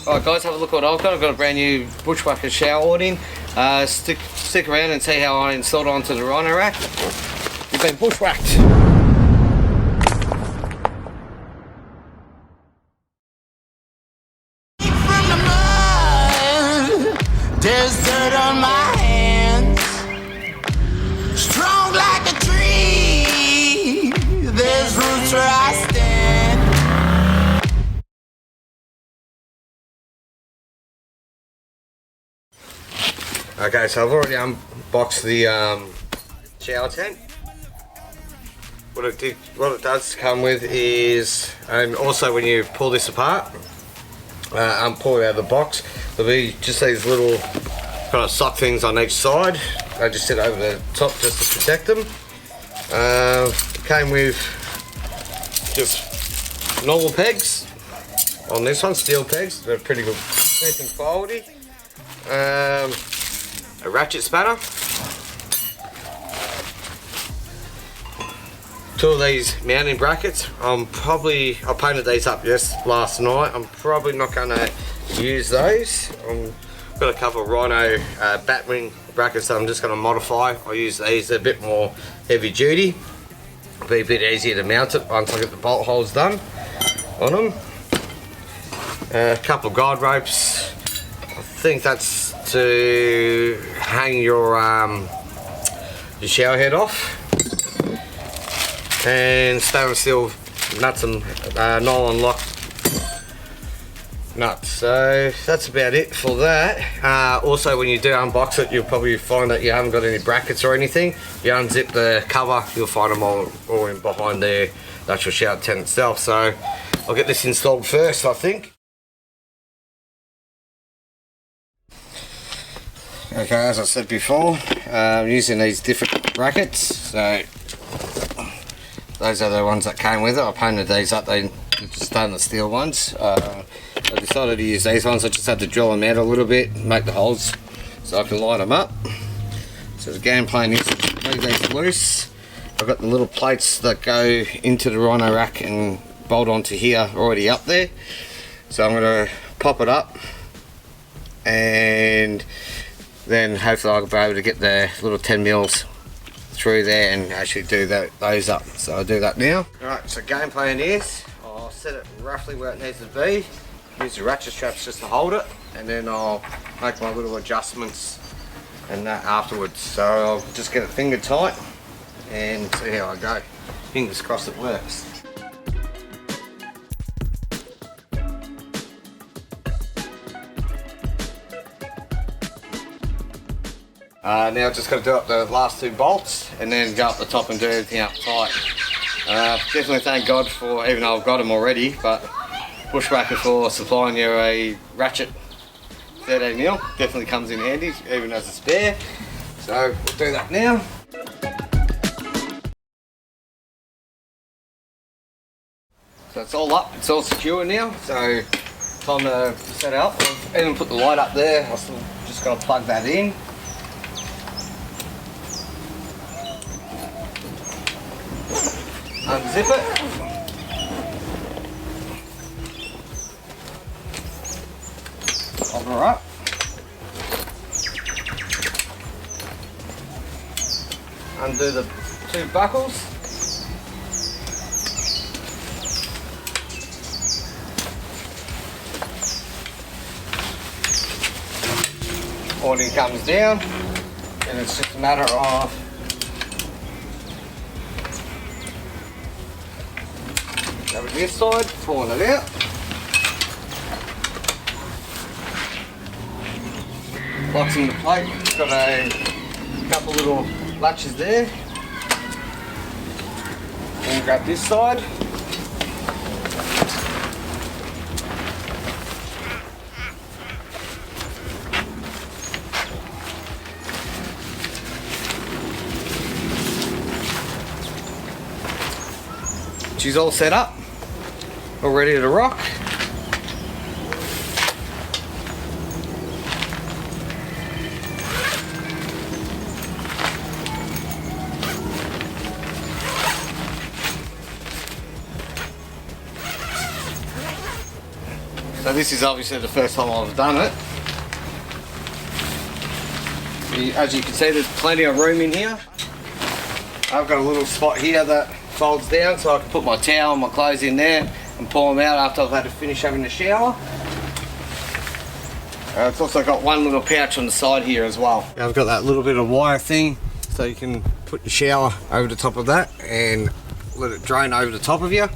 Alright guys, have a look what I've got. I've got a brand new Bushwakka shower awning. Stick around and see how I installed it onto the rhino rack. You've been bushwhacked. There's dirt on my hands, strong like a tree. There's roots where I stand. Okay, so I've already unboxed the shower tent. What it does come with is, and also when you pull this apart, pull it out of the box, there'll be just these little kind of sock things on each side. I just sit over the top just to protect them. It came with just normal pegs on this one, steel pegs. They're pretty good, decent quality. A ratchet spanner. Two of these mounting brackets. I painted these up last night. I'm probably not going to use those. I've got a couple of rhino batwing brackets that I'm just going to modify. I'll use these. They're a bit more heavy duty. Be a bit easier to mount it once I get the bolt holes done on them. A couple of guide ropes. I think that's to hang your shower head off. And stainless steel nuts and nylon lock nuts. So that's about it for that. Also, when you do unbox it, you'll probably find that you haven't got any brackets or anything. You unzip the cover, you'll find them all in behind there, the actual shower tent itself. So I'll get this installed first, I think. Okay, as I said before, I'm using these different brackets. So those are the ones that came with it. I painted these up, they're just stainless steel ones. I decided to use these ones. I just had to drill them out a little bit, make the holes so I can line them up. So the game plan is to leave these loose. I've got the little plates that go into the rhino rack and bolt onto here already up there. So I'm going to pop it up, and then hopefully I'll be able to get the little 10 mils through there and actually do those up. So I'll do that now. Alright, so game plan is I'll set it roughly where it needs to be, use the ratchet straps just to hold it, and then I'll make my little adjustments and that afterwards. So I'll just get it finger tight and see how I go. Fingers crossed it works. Now I've just got to do up the last two bolts and then go up the top and do everything up tight. Definitely thank God for, even though I've got them already, but Bushwakka for supplying you a ratchet 13 mil. Definitely comes in handy, even as a spare. So we'll do that now. So it's all up, it's all secure now, so time to set it up. I've even put the light up there, I've still just got to plug that in. Unzip it. Cover her up. Undo the two buckles. Awning comes down, and it's just a matter of grabbing this side, pulling it out. Locks in the plate, it's got a couple little latches there. And grab this side. She's all set up, all ready to rock. So this is obviously the first time I've done it. As you can see, there's plenty of room in here. I've got a little spot here that folds down so I can put my towel and my clothes in there and pull them out after I've had to finish having a shower. It's also got one little pouch on the side here as well. I've got that little bit of wire thing so you can put your shower over the top of that and let it drain over the top of you.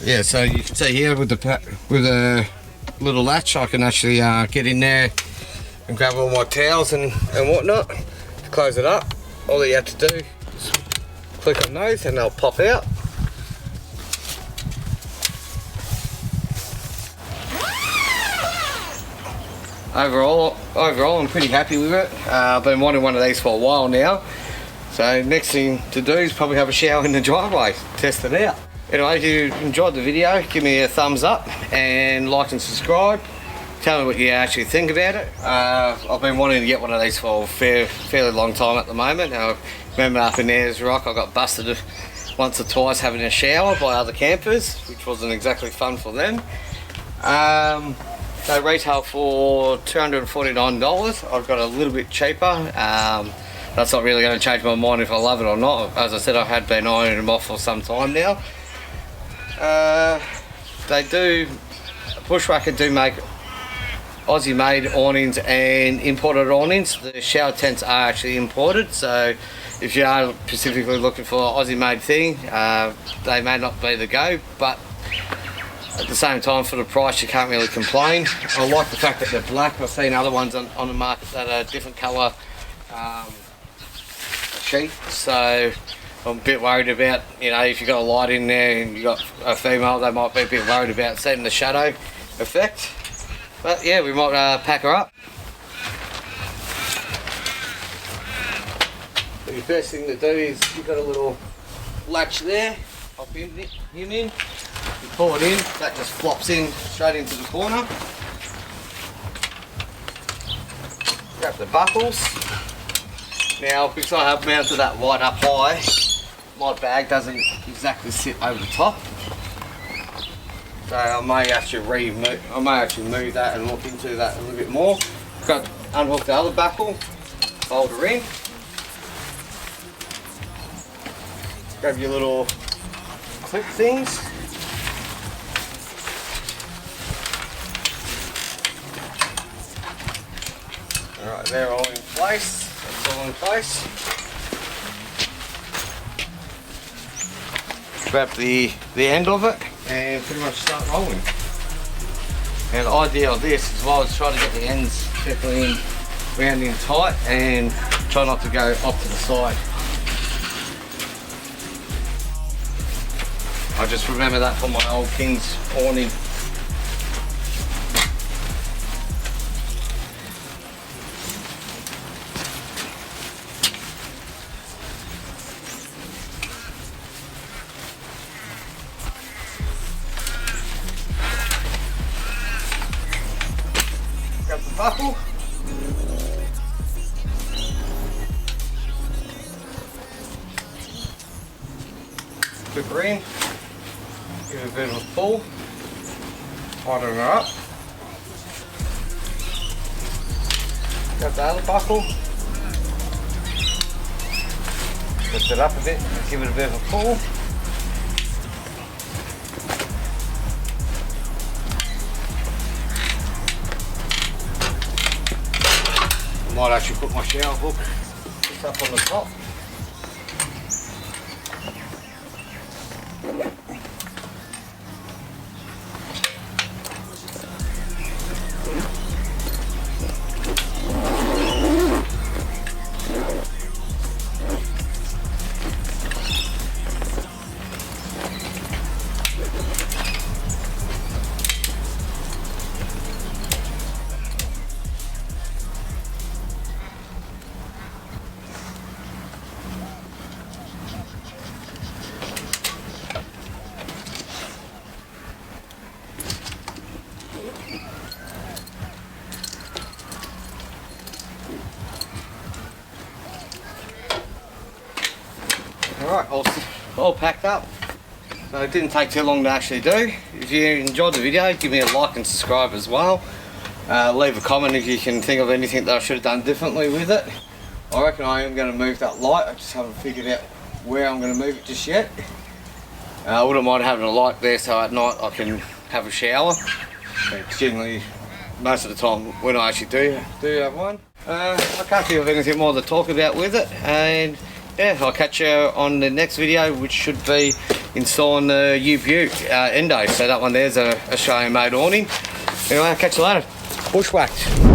Yeah, so you can see here with a little latch I can actually get in there and grab all my towels and whatnot. Close it up. All you have to do is click on those and they'll pop out. Overall I'm pretty happy with it. I've been wanting one of these for a while now. So next thing to do is probably have a shower in the driveway, test it out. Anyway, if you enjoyed the video, give me a thumbs up and like and subscribe. Tell me what you actually think about it. I've been wanting to get one of these for a fairly long time at the moment. I remember up in Ayers Rock I got busted once or twice having a shower by other campers, which wasn't exactly fun for them. They retail for $249. I've got a little bit cheaper. That's not really going to change my mind if I love it or not. As I said, I had been ironing them off for some time now. Bushwakka do make Aussie made awnings and imported awnings. The shower tents are actually imported, so if you are specifically looking for an Aussie made thing, they may not be the go, but at the same time for the price you can't really complain. I like the fact that they're black. I've seen other ones on the market that are different colour sheet, so I'm a bit worried about, you know, if you've got a light in there and you've got a female, they might be a bit worried about seeing the shadow effect. But yeah, we might pack her up. So the first thing to do is you've got a little latch there, pop him in, you pull it in, that just flops in straight into the corner. Grab the buckles. Now because I have mounted that light up high, my bag doesn't exactly sit over the top. So I may actually move that and look into that a little bit more. Unhook the other buckle, fold her in. Grab your little clip things. Alright, they're all in place. That's all in place. Grab the end of it and pretty much start rolling. And the idea of this as well is try to get the ends definitely round in tight and try not to go off to the side. I just remember that from my old King's awning. Grab the buckle. Clip her in. Give it a bit of a pull. Tighten her up. Grab the other buckle. Lift it up a bit. Give it a bit of a pull. I might actually put my shower hook just up on the top. Alright, all packed up. So it didn't take too long to actually do. You if you enjoyed the video, give me a like and subscribe as well. Leave a comment if you can think of anything that I should have done differently with it. I reckon I am going to move that light. I just haven't figured out where I'm going to move it just yet. I wouldn't mind having a light there so at night I can have a shower. It's generally most of the time when I actually do have one. I can't think of anything more to talk about with it, and yeah, I'll catch you on the next video, which should be installing the U-Butte endo. So that one there's a Australian made awning. Anyway, I'll catch you later. Bushwhacked.